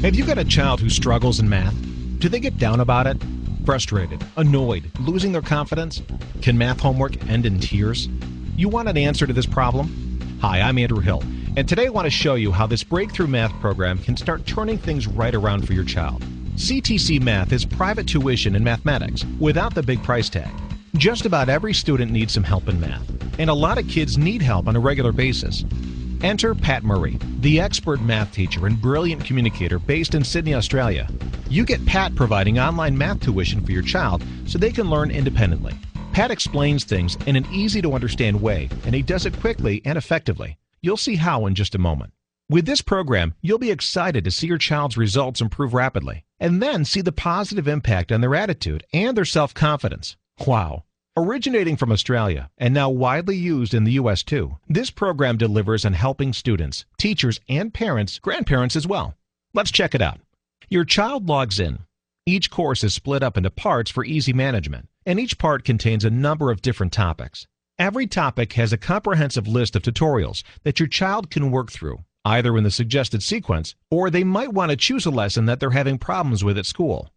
Have you got a child who struggles in math? Do they get down about it? Frustrated, annoyed, losing their confidence? Can math homework end in tears? You want an answer to this problem? Hi, I'm Andrew Hill, and today I want to show you how this breakthrough math program can start turning things right around for your child. CTC Math is private tuition in mathematics without the big price tag. Just about every student needs some help in math, and a lot of kids need help on a regular basis. Enter Pat Murray, the expert math teacher and brilliant communicator based in Sydney, Australia. You get Pat providing online math tuition for your child so they can learn independently. Pat explains things in an easy-to-understand way, and he does it quickly and effectively. You'll see how in just a moment. With this program, you'll be excited to see your child's results improve rapidly, and then see the positive impact on their attitude and their self-confidence. Wow! Originating from Australia and now widely used in the U.S. too, this program delivers on helping students, teachers, and parents, grandparents as well. Let's check it out. Your child logs in. Each course is split up into parts for easy management, and each part contains a number of different topics. Every topic has a comprehensive list of tutorials that your child can work through, either in the suggested sequence, or they might want to choose a lesson that they're having problems with at school.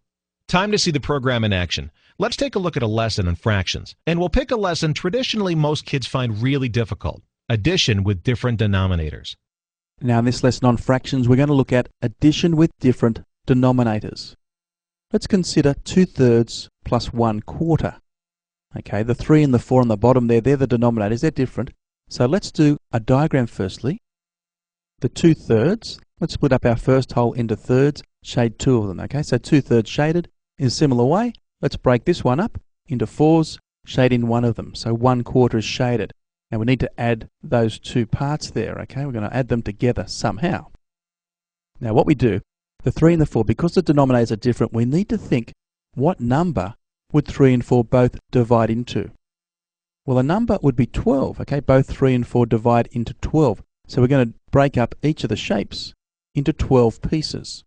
Time to see the program in action. Let's take a look at a lesson on fractions, and we'll pick a lesson traditionally most kids find really difficult, addition with different denominators. Now in this lesson on fractions, we're going to look at addition with different denominators. Let's consider 2/3 plus 1/4. Okay, the 3 and the 4 on the bottom there, they're the denominators, they're different. So let's do a diagram firstly. The 2/3, let's split up our first whole into thirds, shade 2 of them. Okay, so 2/3 shaded. In a similar way, let's break this one up into 4s, shade in one of them. So 1/4 is shaded. And we need to add those two parts there. Okay, we're going to add them together somehow. Now what we do, the 3 and the 4, because the denominators are different, we need to think, what number would 3 and 4 both divide into? Well, the number would be 12. Okay, both 3 and 4 divide into 12. So we're going to break up each of the shapes into 12 pieces.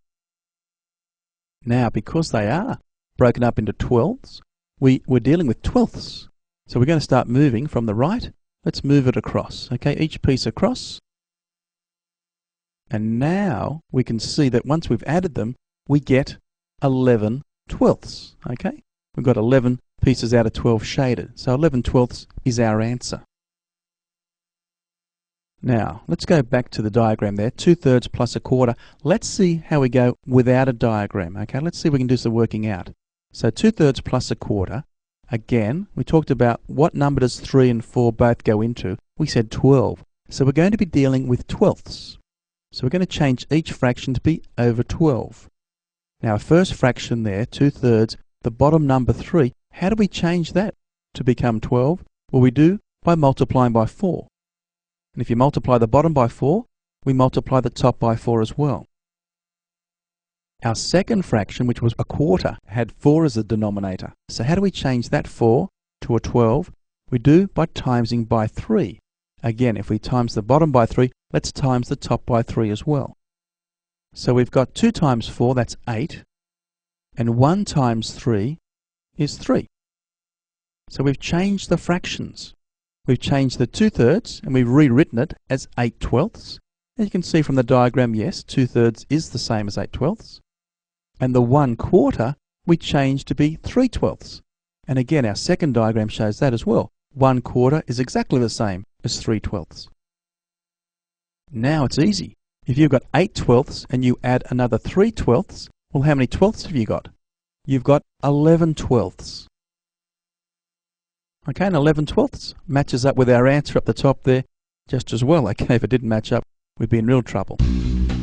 Now, because they are broken up into 12s, we're dealing with twelfths. So we're going to start moving from the right. Let's move it across. Okay, each piece across. And now we can see that once we've added them, we get 11 twelfths. Okay, we've got 11 pieces out of 12 shaded. So 11 twelfths is our answer. Now, let's go back to the diagram there, 2/3 plus 1/4. Let's see how we go without a diagram. Okay, let's see if we can do some working out. So 2/3 plus 1/4. Again, we talked about what number does 3 and 4 both go into. We said 12. So we're going to be dealing with twelfths. So we're going to change each fraction to be over 12. Now, our first fraction there, 2/3, the bottom number 3, how do we change that to become 12? Well, we do by multiplying by 4. And if you multiply the bottom by 4, we multiply the top by 4 as well. Our second fraction, which was 1/4, had 4 as the denominator. So how do we change that 4 to a 12? We do by timesing by 3. Again, if we times the bottom by 3, let's times the top by 3 as well. So we've got 2 times 4, that's 8. And 1 times 3 is 3. So we've changed the fractions. We've changed the 2/3 and we've rewritten it as 8 twelfths. And you can see from the diagram, yes, 2/3 is the same as 8 twelfths. And the 1/4 we changed to be 3 twelfths. And again, our second diagram shows that as well. 1/4 is exactly the same as 3 twelfths. Now it's easy. If you've got 8 twelfths and you add another 3 twelfths, well, how many twelfths have you got? You've got 11 twelfths. Okay, and 11 twelfths matches up with our answer up the top there just as well. Okay, if it didn't match up, we'd be in real trouble.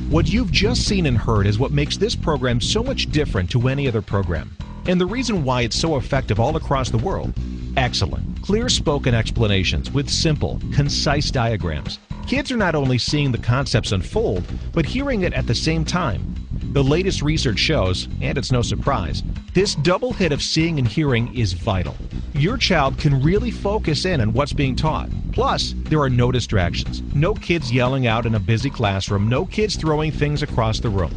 What you've just seen and heard is what makes this program so much different to any other program, and the reason why it's so effective all across the world. Excellent, clear-spoken explanations with simple, concise diagrams. Kids are not only seeing the concepts unfold, but hearing it at the same time. The latest research shows, and it's no surprise, this double hit of seeing and hearing is vital. Your child can really focus in on what's being taught. Plus, there are no distractions. No kids yelling out in a busy classroom. No kids throwing things across the room.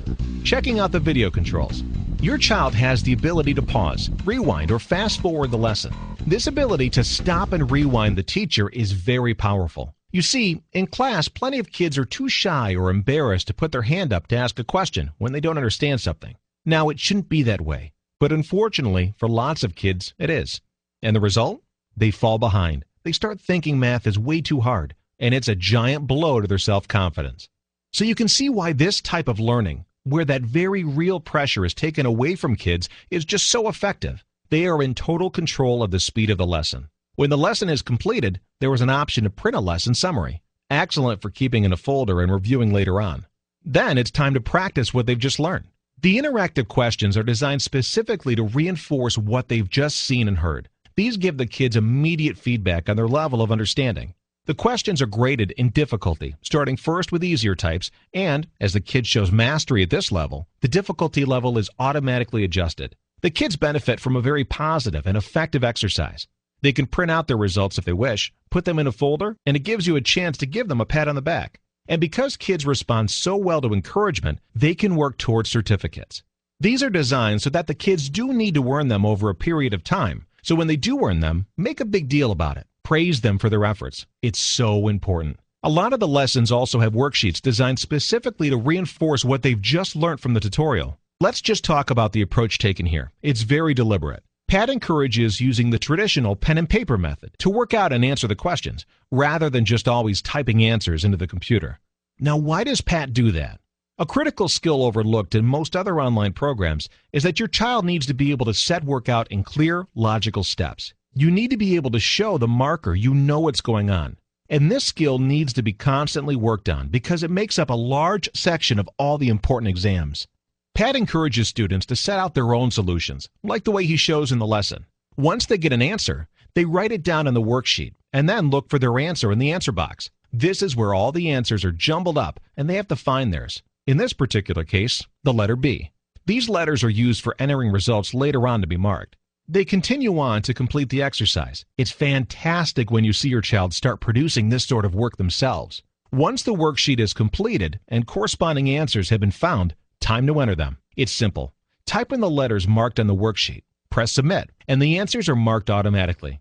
Checking out the video controls. Your child has the ability to pause, rewind, or fast forward the lesson. This ability to stop and rewind the teacher is very powerful. You see, in class, plenty of kids are too shy or embarrassed to put their hand up to ask a question when they don't understand something. Now, it shouldn't be that way, but unfortunately, for lots of kids, it is. And the result? They fall behind. They start thinking math is way too hard, and it's a giant blow to their self-confidence. So you can see why this type of learning, where that very real pressure is taken away from kids, is just so effective. They are in total control of the speed of the lesson. When the lesson is completed, there is an option to print a lesson summary. Excellent for keeping in a folder and reviewing later on. Then it's time to practice what they've just learned. The interactive questions are designed specifically to reinforce what they've just seen and heard. These give the kids immediate feedback on their level of understanding. The questions are graded in difficulty, starting first with easier types, and as the kid shows mastery at this level, the difficulty level is automatically adjusted. The kids benefit from a very positive and effective exercise. They can print out their results if they wish, put them in a folder, and it gives you a chance to give them a pat on the back. And because kids respond so well to encouragement, they can work towards certificates. These are designed so that the kids do need to earn them over a period of time. So when they do earn them, make a big deal about it. Praise them for their efforts. It's so important. A lot of the lessons also have worksheets designed specifically to reinforce what they've just learned from the tutorial. Let's just talk about the approach taken here. It's very deliberate. Pat encourages using the traditional pen and paper method to work out and answer the questions, rather than just always typing answers into the computer. Now, why does Pat do that? A critical skill overlooked in most other online programs is that your child needs to be able to set work out in clear, logical steps. You need to be able to show the marker you know what's going on. And this skill needs to be constantly worked on because it makes up a large section of all the important exams. Pat encourages students to set out their own solutions, like the way he shows in the lesson. Once they get an answer, they write it down on the worksheet and then look for their answer in the answer box. This is where all the answers are jumbled up and they have to find theirs. In this particular case, the letter B. These letters are used for entering results later on to be marked. They continue on to complete the exercise. It's fantastic when you see your child start producing this sort of work themselves. Once the worksheet is completed and corresponding answers have been found, time to enter them. It's simple. Type in the letters marked on the worksheet, press submit, and the answers are marked automatically.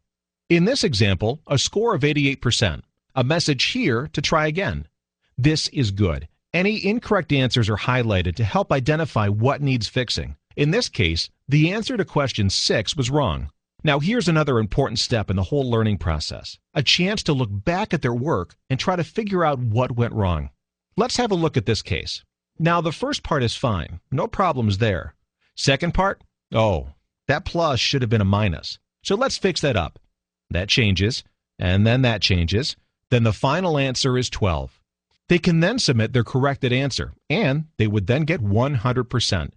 In this example, a score of 88%. A message here to try again. This is good. Any incorrect answers are highlighted to help identify what needs fixing. In this case, the answer to question 6 was wrong. Now here's another important step in the whole learning process. A chance to look back at their work and try to figure out what went wrong. Let's have a look at this case. Now the first part is fine. No problems there. Second part? Oh, that plus should have been a minus. So let's fix that up. That changes, and then that changes. Then the final answer is 12. They can then submit their corrected answer, and they would then get 100%.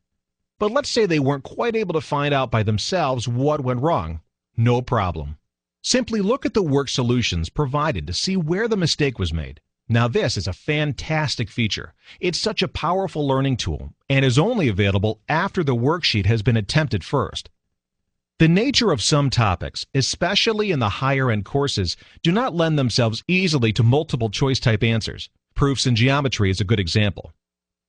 But let's say they weren't quite able to find out by themselves what went wrong. No problem. Simply look at the work solutions provided to see where the mistake was made. Now this is a fantastic feature. It's such a powerful learning tool and is only available after the worksheet has been attempted first. The nature of some topics, especially in the higher-end courses, do not lend themselves easily to multiple choice type answers. Proofs in geometry is a good example.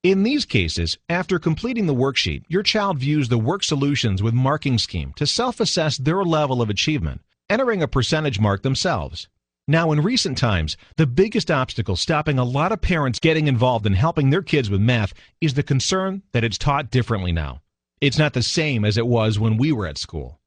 In these cases, after completing the worksheet, your child views the work solutions with marking scheme to self-assess their level of achievement, entering a percentage mark themselves. Now, in recent times, the biggest obstacle stopping a lot of parents getting involved in helping their kids with math is the concern that it's taught differently now. It's not the same as it was when we were at school.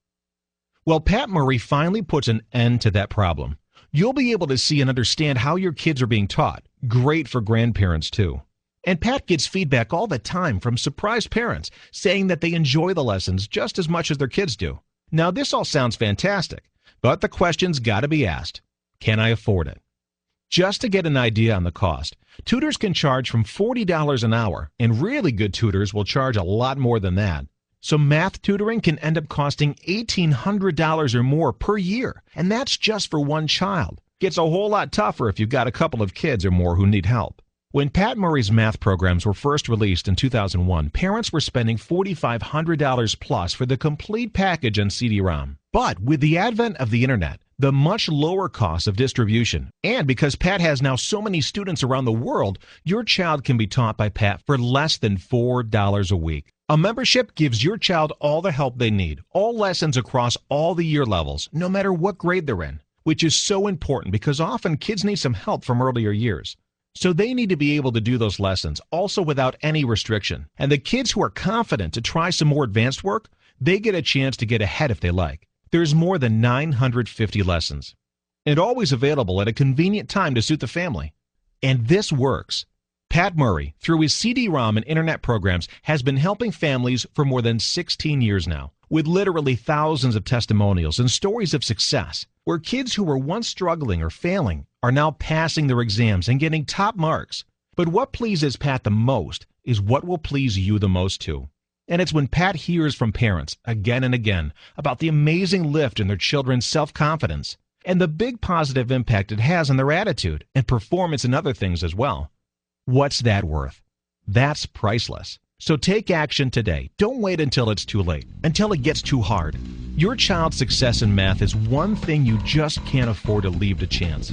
Well, Pat Murray finally puts an end to that problem. You'll be able to see and understand how your kids are being taught. Great for grandparents, too. And Pat gets feedback all the time from surprised parents saying that they enjoy the lessons just as much as their kids do. Now, this all sounds fantastic, but the question's got to be asked. Can I afford it? Just to get an idea on the cost, tutors can charge from $40 an hour, and really good tutors will charge a lot more than that. So math tutoring can end up costing $1,800 or more per year, and that's just for one child. Gets a whole lot tougher if you've got a couple of kids or more who need help. When Pat Murray's math programs were first released in 2001, parents were spending $4,500 plus for the complete package on CD-ROM. But with the advent of the internet, the much lower cost of distribution, and because Pat has now so many students around the world, your child can be taught by Pat for less than $4 a week. A membership gives your child all the help they need, all lessons across all the year levels, no matter what grade they're in. which is so important because often kids need some help from earlier years. So they need to be able to do those lessons also without any restriction. And the kids who are confident to try some more advanced work, they get a chance to get ahead if they like. There's more than 950 lessons, and always available at a convenient time to suit the family. And this works. Pat Murray, through his CD-ROM and internet programs, has been helping families for more than 16 years now, with literally thousands of testimonials and stories of success, where kids who were once struggling or failing are now passing their exams and getting top marks. But what pleases Pat the most is what will please you the most too. And it's when Pat hears from parents again and again about the amazing lift in their children's self-confidence and the big positive impact it has on their attitude and performance and other things as well. What's that worth? That's priceless. So take action today. Don't wait until it's too late, until it gets too hard. Your child's success in math is one thing you just can't afford to leave to chance.